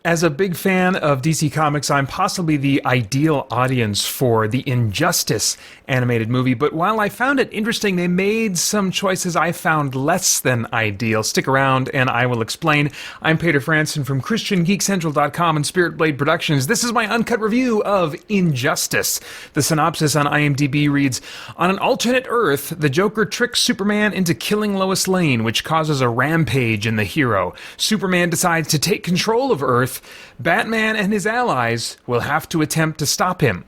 As a big fan of DC Comics, I'm possibly the ideal audience for the Injustice animated movie, but while I found it interesting, they made some choices I found less than ideal. Stick around and I will explain. I'm Paeter from christiangeekcentral.com and Spirit Blade Productions. This is my uncut review of Injustice. The synopsis on IMDb reads, on an alternate Earth, the Joker tricks Superman into killing Lois Lane, which causes a rampage in the hero. Superman decides to take control of Earth. Batman and his allies will have to attempt to stop him.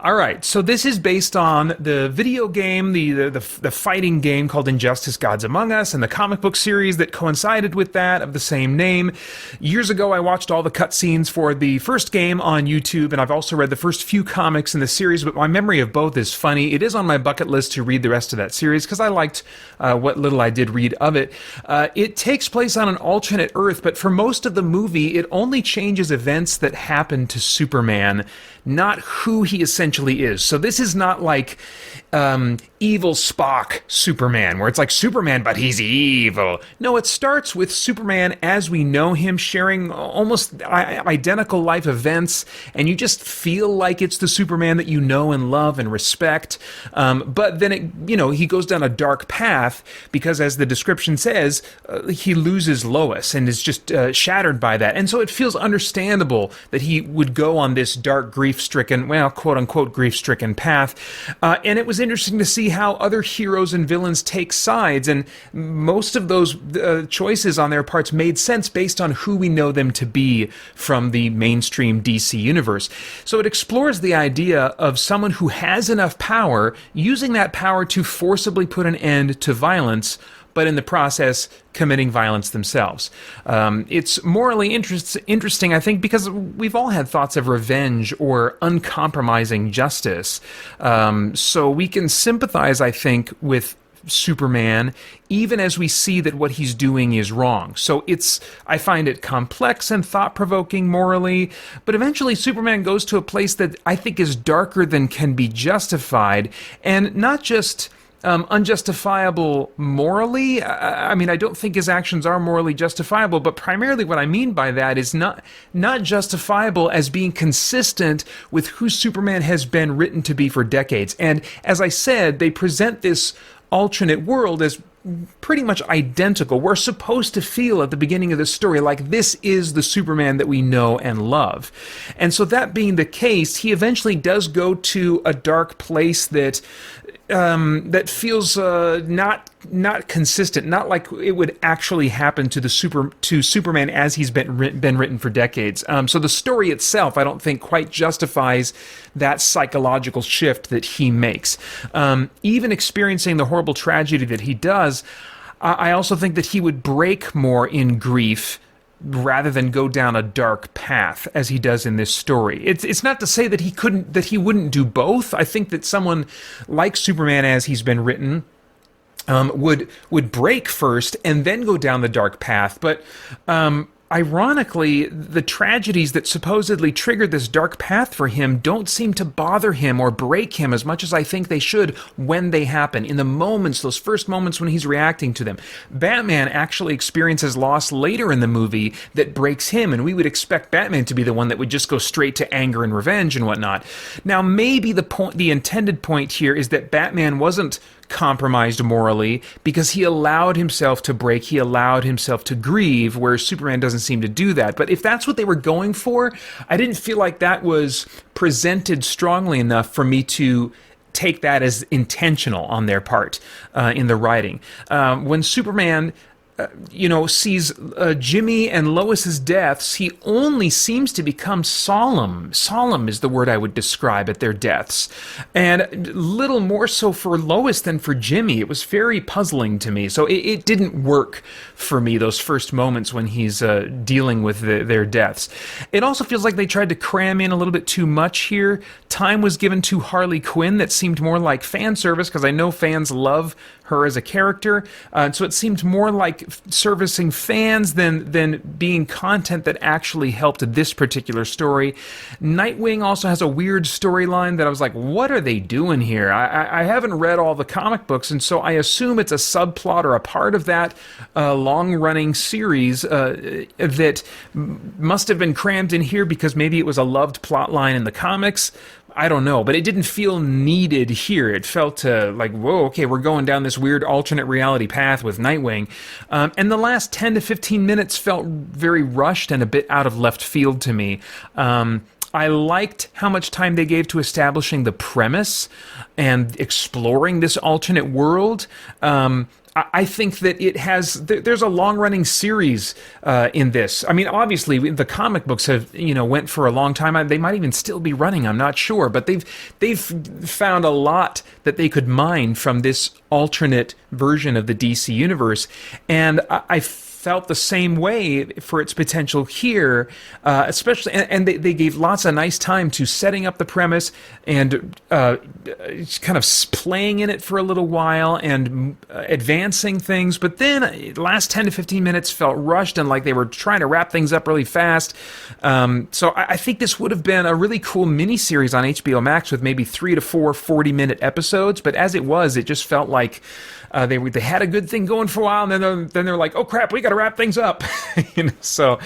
All right, so this is based on the video game, the fighting game called Injustice: Gods Among Us, and the comic book series that coincided with that of the same name. Years ago, I watched all the cutscenes for the first game on YouTube, and I've also read the first few comics in the series, but my memory of both is funny. It is on my bucket list to read the rest of that series, because I liked what little I did read of it. It takes place on an alternate Earth, but for most of the movie, it only changes events that happen to Superman, not who he essentially is. So this is not like evil Spock Superman, where it's like Superman, but he's evil. No, it starts with Superman as we know him, sharing almost identical life events, and you just feel like it's the Superman that you know and love and respect. But then, he goes down a dark path because, as the description says, he loses Lois and is just shattered by that. And so it feels understandable that he would go on this dark, grief-stricken, well, quote-unquote grief-stricken path. And it was interesting to see how other heroes and villains take sides, and most of those choices on their parts made sense based on who we know them to be from the mainstream DC universe. So it explores the idea of someone who has enough power, using that power to forcibly put an end to violence, but in the process committing violence themselves. It's morally interesting, I think, because we've all had thoughts of revenge or uncompromising justice. So we can sympathize, I think, with Superman, even as we see that what he's doing is wrong. So I find it complex and thought-provoking morally, but eventually Superman goes to a place that I think is darker than can be justified, and not just unjustifiable morally. I mean, I don't think his actions are morally justifiable, but primarily what I mean by that is not justifiable as being consistent with who Superman has been written to be for decades. And as I said, they present this alternate world as pretty much identical. We're supposed to feel at the beginning of the story like this is the Superman that we know and love. And so that being the case, he eventually does go to a dark place that feels not consistent, not like it would actually happen to Superman as he's been written for decades. So the story itself, I don't think, quite justifies that psychological shift that he makes. Even experiencing the horrible tragedy that he does, I also think that he would break more in grief rather than go down a dark path as he does in this story. It's not to say that he wouldn't do both. I think that someone like Superman as he's been written would break first and then go down the dark path. But ironically, the tragedies that supposedly triggered this dark path for him don't seem to bother him or break him as much as I think they should when they happen, in the moments, those first moments when he's reacting to them. Batman actually experiences loss later in the movie that breaks him, and we would expect Batman to be the one that would just go straight to anger and revenge and whatnot. Now, maybe the intended point here is that Batman wasn't compromised morally because he allowed himself to break, he allowed himself to grieve, whereas Superman doesn't seem to do that. But if that's what they were going for, I didn't feel like that was presented strongly enough for me to take that as intentional on their part in the writing. When Superman sees Jimmy and Lois's deaths, he only seems to become solemn. Solemn is the word I would describe at their deaths. And little more so for Lois than for Jimmy. It was very puzzling to me. So it didn't work for me, those first moments when he's dealing with their deaths. It also feels like they tried to cram in a little bit too much here. Time was given to Harley Quinn that seemed more like fan service, because I know fans love her as a character. So it seemed more like servicing fans than being content that actually helped this particular story. Nightwing also has a weird storyline that I was like, what are they doing here? I haven't read all the comic books, and so I assume it's a subplot or a part of that long-running series that must have been crammed in here because maybe it was a loved plot line in the comics. I don't know, but it didn't feel needed here. It felt like, whoa, okay, we're going down this weird alternate reality path with Nightwing. And the last 10 to 15 minutes felt very rushed and a bit out of left field to me. I liked how much time they gave to establishing the premise and exploring this alternate world. I think that there's a long-running series in this. I mean, obviously, the comic books have, went for a long time. They might even still be running, I'm not sure. But they've found a lot that they could mine from this alternate version of the DC universe. And I felt the same way for its potential here, especially, and they gave lots of nice time to setting up the premise and kind of playing in it for a little while and advancing things, but then the last 10 to 15 minutes felt rushed and like they were trying to wrap things up really fast. So I think this would have been a really cool miniseries on HBO Max with maybe 3 to 4 40-minute episodes, but as it was, it just felt like they had a good thing going for a while, and then they're like, oh crap, we got to wrap things up. So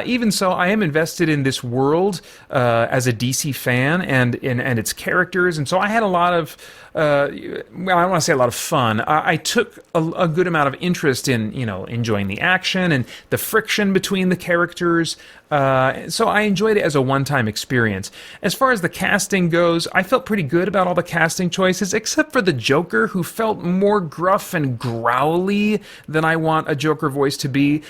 even so, I am invested in this world as a DC fan and its characters, and so I had a lot of I don't want to say a lot of fun. I took a good amount of interest in enjoying the action and the friction between the characters. So I enjoyed it as a one-time experience. As far as the casting goes, I felt pretty good about all the casting choices, except for the Joker, who felt more gruff and growly than I want a Joker voice to be.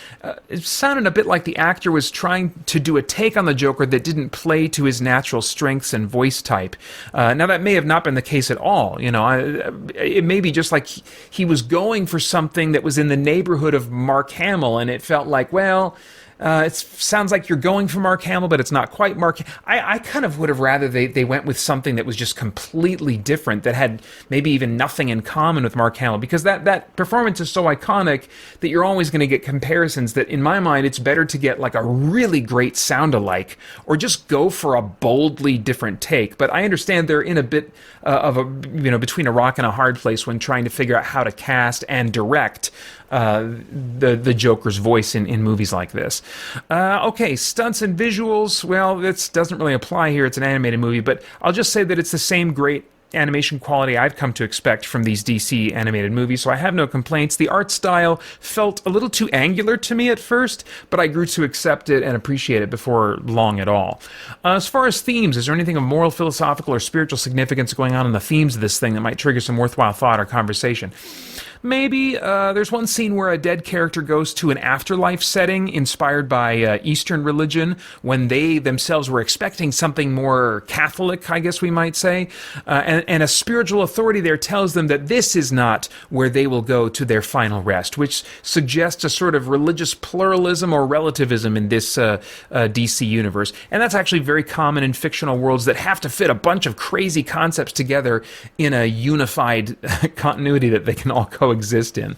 It sounded a bit like the actor was trying to do a take on the Joker that didn't play to his natural strengths and voice type. Now, that may have not been the case at all. It may be just like he was going for something that was in the neighborhood of Mark Hamill, and it felt like, well, it sounds like you're going for Mark Hamill, but it's not quite Mark. I kind of would have rather they went with something that was just completely different, that had maybe even nothing in common with Mark Hamill, because that performance is so iconic that you're always going to get comparisons that, in my mind, it's better to get like a really great sound-alike or just go for a boldly different take. But I understand they're in a bit of a, between a rock and a hard place when trying to figure out how to cast and direct the Joker's voice in movies like this. Okay, stunts and visuals, well, this doesn't really apply here. It's an animated movie, but I'll just say that it's the same great animation quality I've come to expect from these DC animated movies, so I have no complaints. The art style felt a little too angular to me at first, but I grew to accept it and appreciate it before long at all. As far as themes, is there anything of moral, philosophical, or spiritual significance going on in the themes of this thing that might trigger some worthwhile thought or conversation? Maybe. There's one scene where a dead character goes to an afterlife setting inspired by Eastern religion when they themselves were expecting something more Catholic, I guess we might say. And a spiritual authority there tells them that this is not where they will go to their final rest, which suggests a sort of religious pluralism or relativism in this DC universe. And that's actually very common in fictional worlds that have to fit a bunch of crazy concepts together in a unified continuity that they can all coexist in.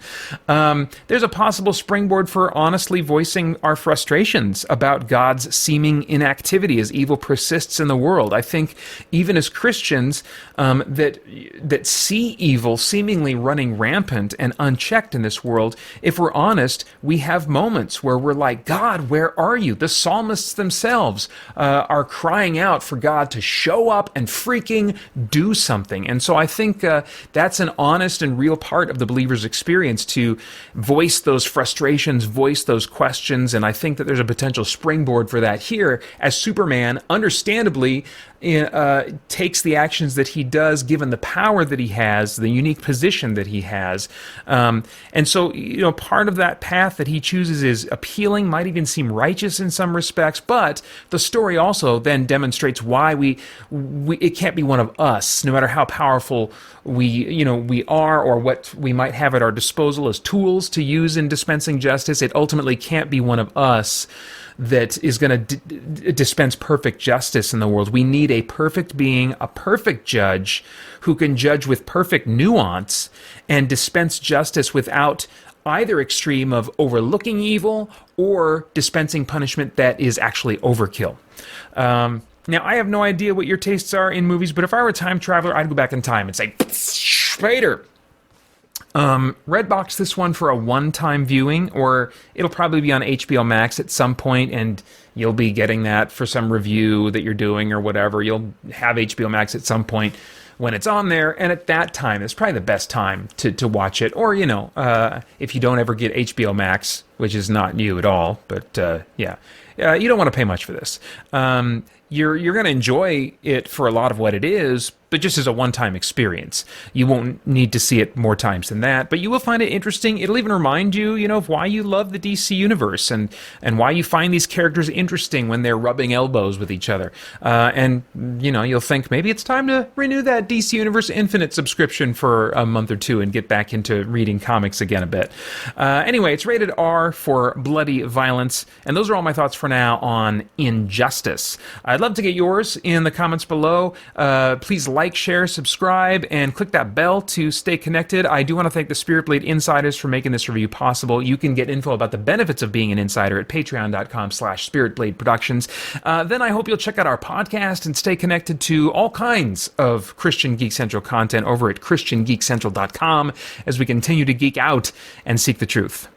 There's a possible springboard for honestly voicing our frustrations about God's seeming inactivity as evil persists in the world. I think even as Christians that see evil seemingly running rampant and unchecked in this world, if we're honest, we have moments where we're like, God, where are you? The psalmists themselves are crying out for God to show up and freaking do something. And so I think that's an honest and real part of the believer's experience, to voice those frustrations, voice those questions, and I think that there's a potential springboard for that here, as Superman understandably takes the actions that he does, given the power that he has, the unique position that he has. And so, part of that path that he chooses is appealing, might even seem righteous in some respects, but the story also then demonstrates why it can't be one of us, no matter how powerful we are or what we might have at our disposal as tools to use in dispensing justice. It ultimately can't be one of us that is going to dispense perfect justice in the world. We need a perfect being, a perfect judge who can judge with perfect nuance and dispense justice without either extreme of overlooking evil or dispensing punishment that is actually overkill. Now, I have no idea what your tastes are in movies, but if I were a time traveler, I'd go back in time and say, Paeter! Redbox this one for a one-time viewing, or it'll probably be on HBO Max at some point, and you'll be getting that for some review that you're doing or whatever. You'll have HBO Max at some point when it's on there, and at that time, it's probably the best time to watch it. Or, if you don't ever get HBO Max, which is not you at all, but you don't want to pay much for this. You're going to enjoy it for a lot of what it is, but just as a one-time experience. You won't need to see it more times than that, but you will find it interesting. It'll even remind you, of why you love the DC universe and why you find these characters interesting when they're rubbing elbows with each other. You'll think maybe it's time to renew that DC Universe Infinite subscription for a month or two and get back into reading comics again a bit. Anyway, it's rated R for bloody violence, and those are all my thoughts for now on Injustice. I'd love to get yours in the comments below. Please like, share, subscribe, and click that bell to stay connected. I do want to thank the Spirit Blade Insiders for making this review possible. You can get info about the benefits of being an insider at patreon.com/spiritbladeproductions. Then I hope you'll check out our podcast and stay connected to all kinds of Christian Geek Central content over at christiangeekcentral.com as we continue to geek out and seek the truth.